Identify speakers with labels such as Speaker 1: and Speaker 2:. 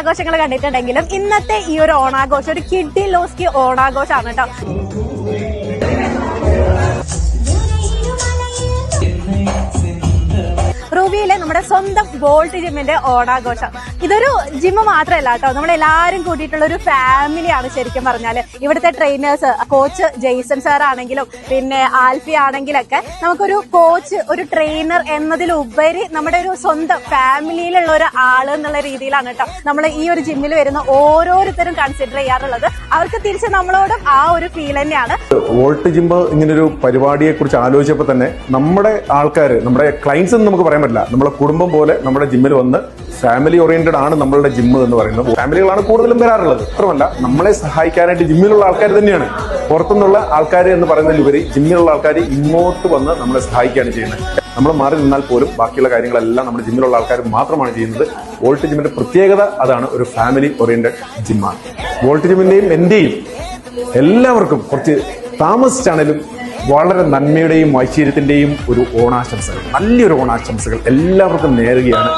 Speaker 1: ഓണാഘോഷങ്ങൾ കണ്ടിട്ടുണ്ടെങ്കിലും ഇന്നത്തെ ഈ ഒരു ഓണാഘോഷം ഒരു കിഡിലോസ്കി ഓണാഘോഷമാണ് കേട്ടോ. റൂബിയിലെ നമ്മുടെ സ്വന്തം വോൾട്ട് ജിമ്മിന്റെ ഓണാഘോഷം. ഇതൊരു ജിമ്മ് മാത്രമല്ല കേട്ടോ, നമ്മളെല്ലാരും കൂട്ടിയിട്ടുള്ള ഒരു ഫാമിലിയാണ് ശരിക്കും പറഞ്ഞാല്. ഇവിടുത്തെ ട്രെയിനേഴ്സ്, കോച്ച് ജെയ്സൺ സാർ ആണെങ്കിലും പിന്നെ ആൽഫി ആണെങ്കിലൊക്കെ നമുക്കൊരു കോച്ച്, ഒരു ട്രെയിനർ എന്നതിലുപരി നമ്മുടെ ഒരു സ്വന്തം ഫാമിലിയിലുള്ള ഒരു ആള് എന്നുള്ള രീതിയിലാണ് കേട്ടോ നമ്മൾ ഈ ഒരു ജിമ്മിൽ വരുന്ന ഓരോരുത്തരും കൺസിഡർ ചെയ്യാറുള്ളത്. അവർക്ക് തിരിച്ച് നമ്മളോടും ആ ഒരു ഫീൽ തന്നെയാണ്.
Speaker 2: വോൾട്ട് ജിമ്മ് ഇങ്ങനൊരു പരിപാടിയെ കുറിച്ച് ആലോചിച്ചപ്പോൾ തന്നെ നമ്മുടെ ആൾക്കാർ, നമ്മുടെ ക്ലയൻസ് എന്ന് നമുക്ക് പറയാൻ പറ്റില്ല, നമ്മളെ കുടുംബം പോലെ നമ്മുടെ ജിമ്മിൽ വന്ന് ഫാമിലി ഓറിയന്റഡ് ആണ് നമ്മളുടെ ജിമ്മ് എന്ന് പറയുന്നത്. ഫാമിലികളാണ് കൂടുതലും വരാറുള്ളത്. മാത്രമല്ല നമ്മളെ സഹായിക്കാനായിട്ട് ജിമ്മിലുള്ള ആൾക്കാർ തന്നെയാണ്. പുറത്തുനിന്നുള്ള ആൾക്കാർ എന്ന് പറയുന്നതിലുപരി ജിമ്മിലുള്ള ആൾക്കാർ ഇങ്ങോട്ട് വന്ന് നമ്മളെ സഹായിക്കുകയാണ് ചെയ്യുന്നത്. നമ്മൾ മാറി നിന്നാൽ പോലും ബാക്കിയുള്ള കാര്യങ്ങളെല്ലാം നമ്മുടെ ജിമ്മിലുള്ള ആൾക്കാർ മാത്രമാണ് ചെയ്യുന്നത്. വോൾട്ട് ജിമ്മിന്റെ പ്രത്യേകത അതാണ്, ഒരു ഫാമിലി ഓറിയന്റഡ് ജിമ്മാണ്. വോൾട്ട് ജിമ്മിന്റെയും എന്റെയും എല്ലാവർക്കും കുറച്ച് താമസിച്ചാണെങ്കിലും വളരെ നന്മയുടെയും ഐശ്വര്യത്തിന്റെയും ഒരു ഓണാശംസകൾ, നല്ലൊരു ഓണാശംസകൾ എല്ലാവർക്കും നേരുകയാണ്.